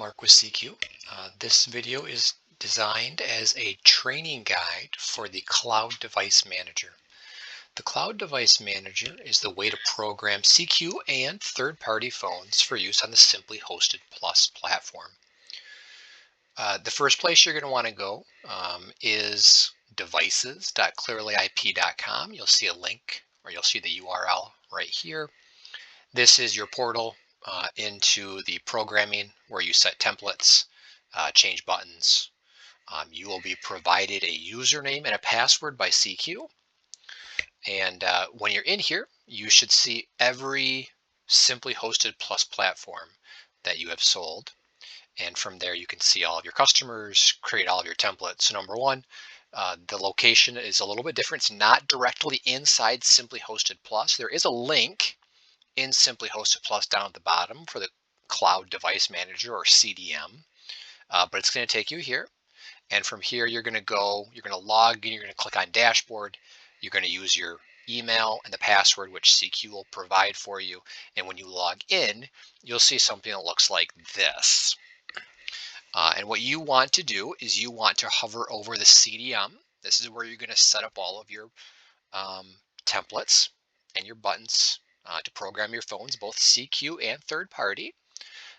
Mark with CQ. This video is designed as a training guide for the Cloud Device Manager. The Cloud Device Manager is the way to program CQ and third-party phones for use on the SimplyHosted Plus platform. The first place you're going to want to go is devices.clearlyip.com. You'll see a link, or you'll see the URL right here. This is your portal into the programming where you set templates, change buttons. You will be provided a username and a password by CQ. And when you're in here, you should see every SimplyHosted Plus platform that you have sold. And from there, you can see all of your customers, create all of your templates. So number one, the location is a little bit different. It's not directly inside SimplyHosted Plus. There is a link in SimplyHosted Plus down at the bottom for the Cloud Device Manager, or CDM, but it's going to take you here. And from here, you're going to log in, you're going to click on Dashboard, you're going to use your email and the password, which CQ will provide for you. And when you log in, you'll see something that looks like this. And what you want to do is you want to hover over the CDM. This is where you're going to set up all of your templates and your buttons to program your phones, both CQ and third party.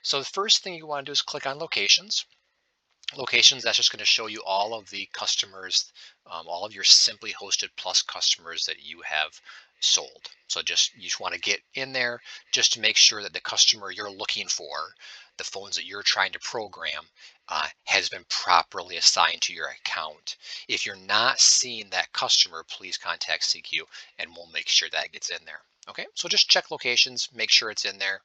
So the first thing you want to do is click on Locations. Locations, that's just going to show you all of the customers, all of your SimplyHosted Plus customers that you have sold. So you just want to get in there just to make sure that the customer you're looking for, the phones that you're trying to program, has been properly assigned to your account. If you're not seeing that customer, please contact CQ and we'll make sure that gets in there. Okay, so just check locations, make sure it's in there.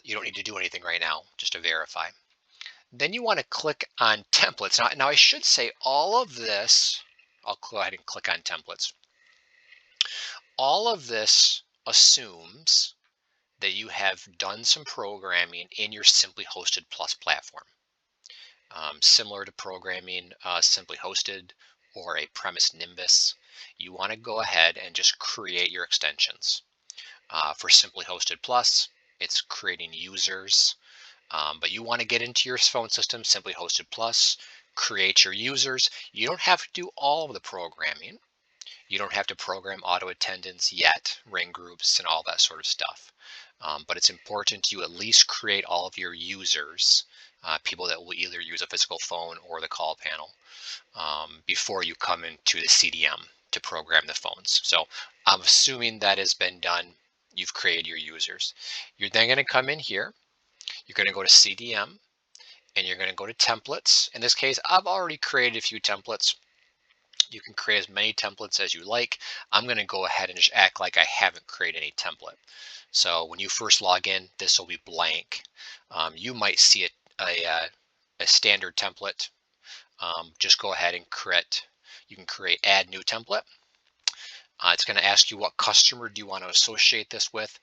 You don't need to do anything right now, just to verify. Then you want to click on templates. Now I should say all of this, I'll go ahead and click on templates. All of this assumes that you have done some programming in your SimplyHosted Plus platform. Similar to programming SimplyHosted or a premise Nimbus, you want to go ahead and just create your extensions. For SimplyHosted Plus, it's creating users, but you want to get into your phone system, SimplyHosted Plus, create your users. You don't have to do all of the programming. You don't have to program auto attendance yet, ring groups, and all that sort of stuff. But it's important you at least create all of your users, people that will either use a physical phone or the call panel, before you come into the CDM to program the phones. So I'm assuming that has been done. You've created your users. You're then going to come in here. You're going to go to CDM and you're going to go to templates. In this case, I've already created a few templates. You can create as many templates as you like. I'm going to go ahead and just act like I haven't created any template. So when you first log in, this will be blank. You might see a standard template. Just go ahead and create. You can create add new template. It's going to ask you what customer do you want to associate this with.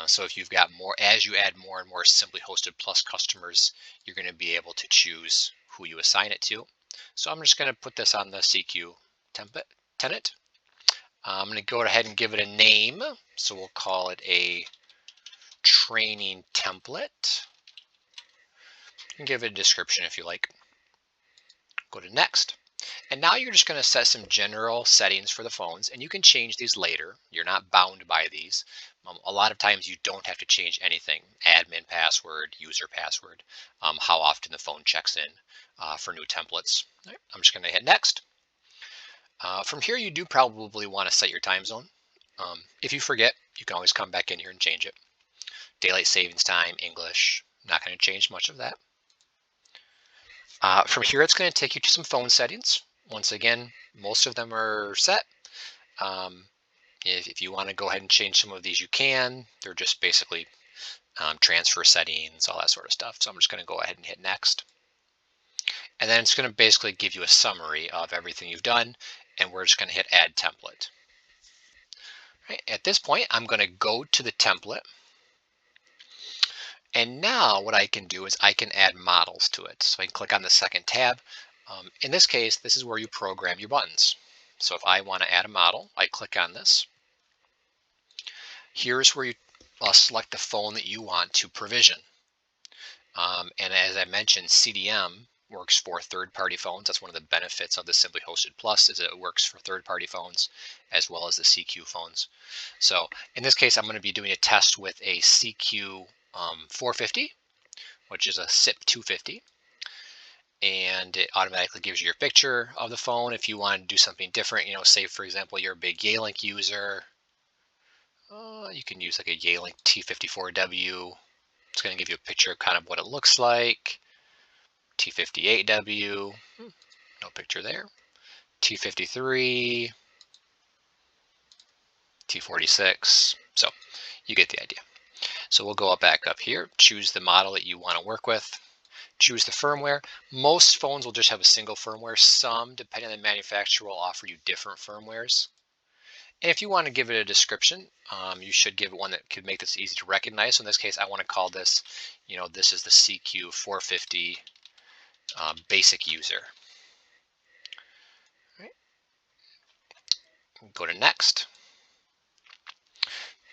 So if you've got more, as you add more and more SimplyHosted Plus customers, you're going to be able to choose who you assign it to. So I'm just going to put this on the CQ tenant. I'm going to go ahead and give it a name. So we'll call it a training template. You can give it a description if you like. Go to next. And now you're just going to set some general settings for the phones, and you can change these later. You're not bound by these. A lot of times you don't have to change anything. Admin password, user password, how often the phone checks in for new templates. Right, I'm just going to hit next. From here, you do probably want to set your time zone. If you forget, you can always come back in here and change it. Daylight savings time, English, not going to change much of that. From here, it's going to take you to some phone settings. Once again, most of them are set. If you want to go ahead and change some of these, you can. They're just basically transfer settings, all that sort of stuff. So I'm just going to go ahead and hit next. And then it's going to basically give you a summary of everything you've done. And we're just going to hit add template. Right, at this point, I'm going to go to the template. And now what I can do is I can add models to it. So I can click on the second tab. In this case, this is where you program your buttons. So if I want to add a model, I click on this. Here's where you select the phone that you want to provision. And as I mentioned, CDM works for third-party phones. That's one of the benefits of the Simply Hosted Plus is it works for third-party phones as well as the CQ phones. So in this case, I'm going to be doing a test with a CQ 450, which is a SIP 250. And it automatically gives you your picture of the phone. If you want to do something different, say for example, you're a big Yealink user, you can use like a Yealink T54W. It's going to give you a picture of kind of what it looks like. T58W, no picture there. T53, T46. So you get the idea. So we'll go back up here, choose the model that you want to work with, choose the firmware. Most phones will just have a single firmware. Some, depending on the manufacturer, will offer you different firmwares. And if you want to give it a description, you should give it one that could make this easy to recognize. So in this case, I want to call this, this is the CQ 450 basic user. All right. Go to next.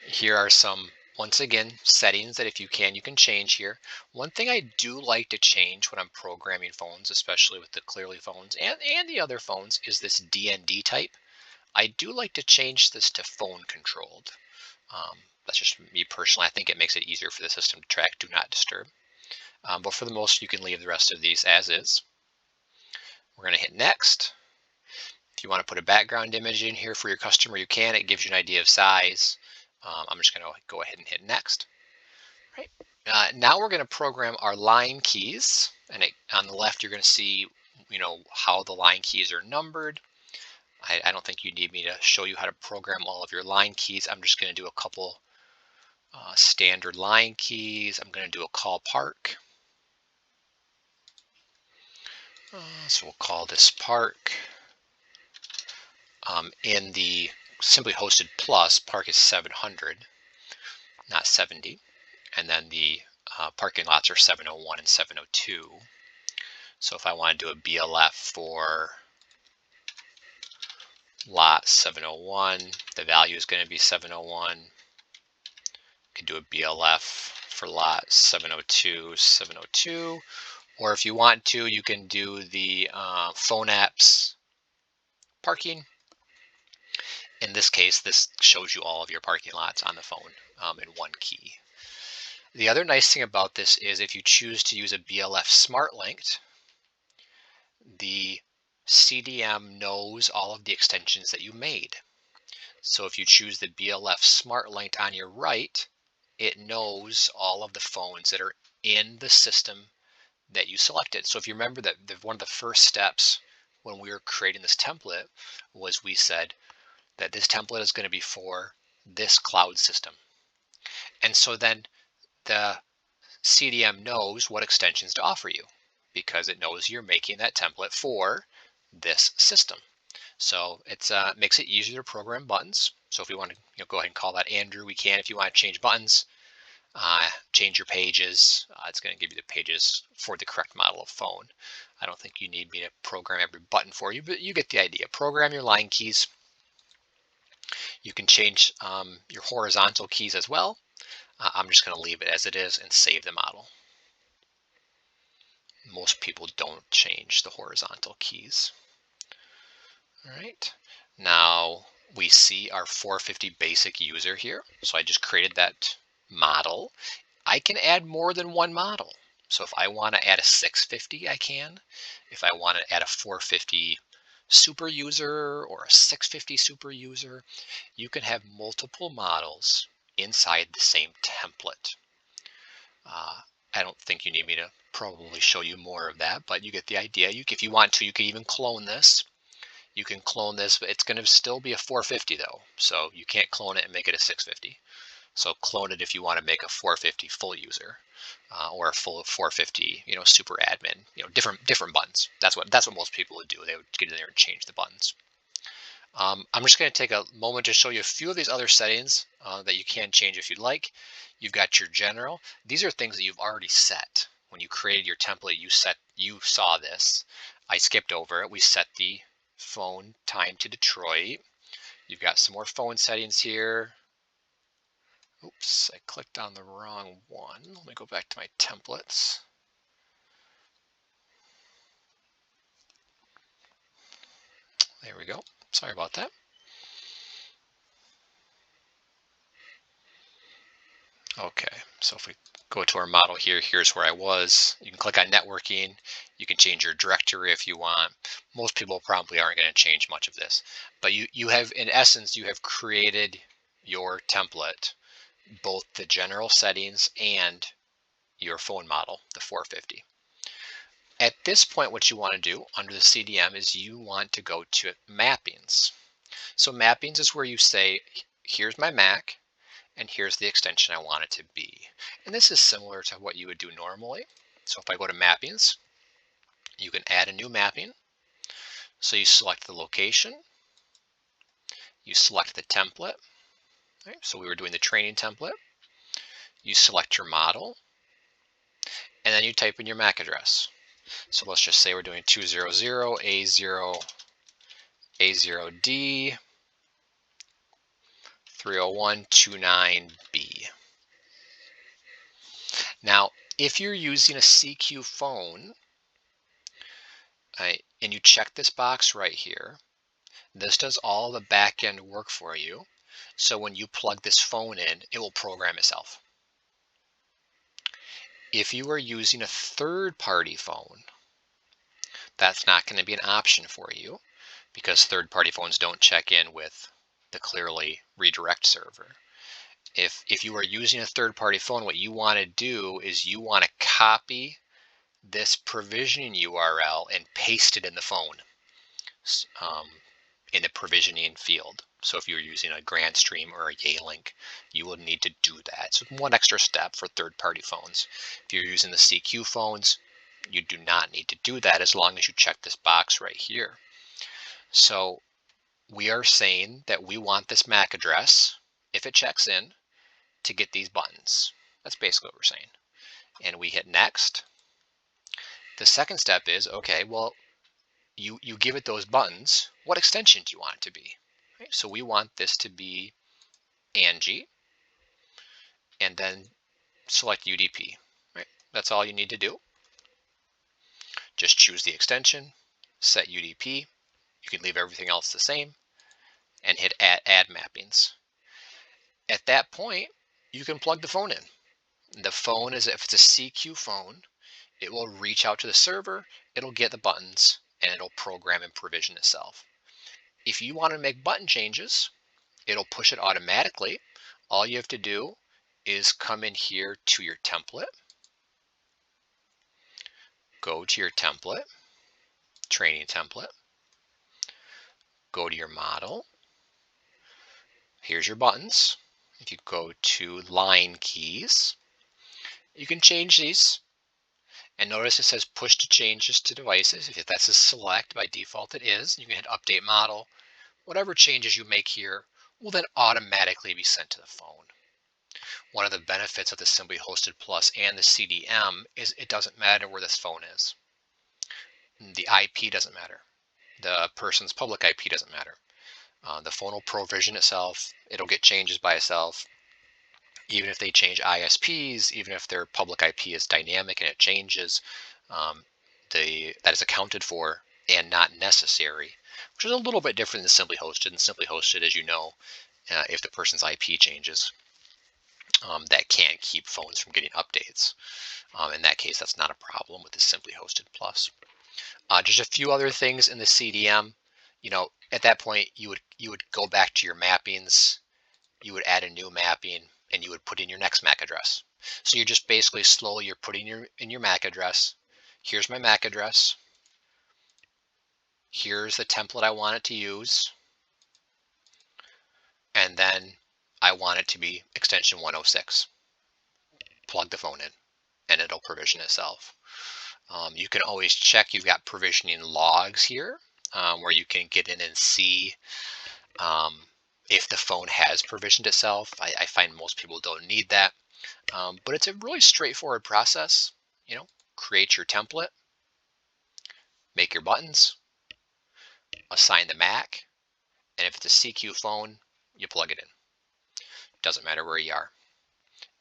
Here are some, once again, settings that if you can change here. One thing I do like to change when I'm programming phones, especially with the Clearly phones and the other phones, is this DND type. I do like to change this to phone controlled. That's just me personally. I think it makes it easier for the system to track do not disturb. But for the most, you can leave the rest of these as is. We're going to hit next. If you want to put a background image in here for your customer, you can. It gives you an idea of size. I'm just going to go ahead and hit next. Right. Now we're going to program our line keys. And on the left, you're going to see, how the line keys are numbered. I don't think you need me to show you how to program all of your line keys. I'm just going to do a couple standard line keys. I'm going to do a call park. So we'll call this park. In the Simply Hosted Plus, park is 700, not 70. And then the parking lots are 701 and 702. So if I want to do a BLF for lot 701, the value is going to be 701. Could do a BLF for lot 702, 702. Or if you want to, you can do the phone apps parking. In this case, this shows you all of your parking lots on the phone in one key. The other nice thing about this is if you choose to use a BLF Smart Linked, the CDM knows all of the extensions that you made. So if you choose the BLF Smart Linked on your right, it knows all of the phones that are in the system that you selected. So if you remember that one of the first steps when we were creating this template was we said that this template is going to be for this cloud system. And so then the CDM knows what extensions to offer you because it knows you're making that template for this system. So it makes it easier to program buttons. So if we want to go ahead and call that Andrew, we can. If you want to change buttons, change your pages, it's going to give you the pages for the correct model of phone. I don't think you need me to program every button for you, but you get the idea. Program your line keys. You can change your horizontal keys as well. I'm just going to leave it as it is and save the model. Most people don't change the horizontal keys. All right, now we see our 450 basic user here. So I just created that model. I can add more than one model. So if I want to add a 650, I can. If I want to add a 450 super user or a 650 super user, you can have multiple models inside the same template. I don't think you need me to probably show you more of that, but you get the idea. If you want to, you can even clone this. You can clone this, but it's going to still be a 450 though. So you can't clone it and make it a 650. So clone it if you want to make a 450 full user or a full 450, super admin, different buttons. That's what most people would do. They would get in there and change the buttons. I'm just going to take a moment to show you a few of these other settings that you can change if you'd like. You've got your general. These are things that you've already set. When you created your template, you saw this. I skipped over it. We set the phone time to Detroit. You've got some more phone settings here. Oops, I clicked on the wrong one. Let me go back to my templates. There we go. Sorry about that. Okay, so if we go to our model here, here's where I was. You can click on networking. You can change your directory if you want. Most people probably aren't going to change much of this, but you have, in essence, you have created your template, both the general settings and your phone model, the 450. At this point, what you want to do under the CDM is you want to go to mappings. So mappings is where you say, here's my Mac, and here's the extension I want it to be. And this is similar to what you would do normally. So if I go to mappings, you can add a new mapping. So you select the location, you select the template. Right? So we were doing the training template. You select your model, and then you type in your MAC address. So let's just say we're doing 200A0D 30129B. Now, if you're using a CQ phone, and you check this box right here, this does all the back end work for you. So when you plug this phone in, it will program itself. If you are using a third-party phone, that's not going to be an option for you because third-party phones don't check in with the Clearly redirect server. If you are using a third-party phone, what you want to do is you want to copy this provisioning URL and paste it in the phone, in the provisioning field. So if you're using a GrandStream or a Yealink, you will need to do that. So one extra step for third-party phones. If you're using the CQ phones, you do not need to do that as long as you check this box right here. So we are saying that we want this MAC address, if it checks in, to get these buttons. That's basically what we're saying. And we hit next. The second step is, okay, well, you give it those buttons. What extension do you want it to be? Right? So we want this to be Angie, and then select UDP. Right? That's all you need to do. Just choose the extension, set UDP. You can leave everything else the same, and hit add mappings. At that point, you can plug the phone in. The phone is, if it's a CQ phone, it will reach out to the server, it'll get the buttons, and it'll program and provision itself. If you want to make button changes, it'll push it automatically. All you have to do is come in here to your template, go to your template, training template, go to your model. Here's your buttons. If you go to line keys, you can change these. And notice it says push to changes to devices. If that's a select, by default it is. You can hit update model. Whatever changes you make here will then automatically be sent to the phone. One of the benefits of the SimplyHosted Plus and the CDM is it doesn't matter where this phone is. The IP doesn't matter. The person's public IP doesn't matter. The phone will provision itself. It'll get changes by itself. Even if they change ISPs, even if their public IP is dynamic and it changes, that is accounted for and not necessary, which is a little bit different than SimplyHosted. And SimplyHosted, as you know, if the person's IP changes, that can keep phones from getting updates. In that case, that's not a problem with the SimplyHosted Plus. Just a few other things in the CDM. At that point, you would go back to your mappings, you would add a new mapping, and you would put in your next MAC address. So you're just basically slowly you're putting in your MAC address. Here's my MAC address. Here's the template I want it to use. And then I want it to be extension 106. Plug the phone in and it'll provision itself. You can always check you've got provisioning logs here, where you can get in and see if the phone has provisioned itself. I find most people don't need that, but it's a really straightforward process. Create your template, make your buttons, assign the MAC, and if it's a CQ phone, you plug it in. Doesn't matter where you are.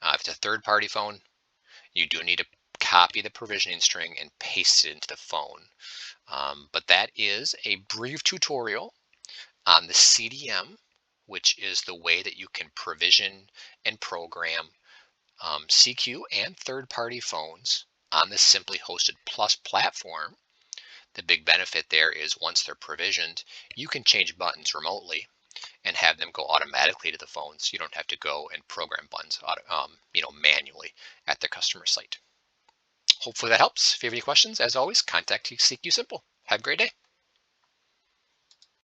If it's a third-party phone, you do need to copy the provisioning string and paste it into the phone. But that is a brief tutorial on the CDM, which is the way that you can provision and program CQ and third-party phones on the Simply Hosted Plus platform. The big benefit there is once they're provisioned, you can change buttons remotely and have them go automatically to the phones. You don't have to go and program buttons manually at the customer site. Hopefully that helps. If you have any questions, as always, contact CQ Simple. Have a great day.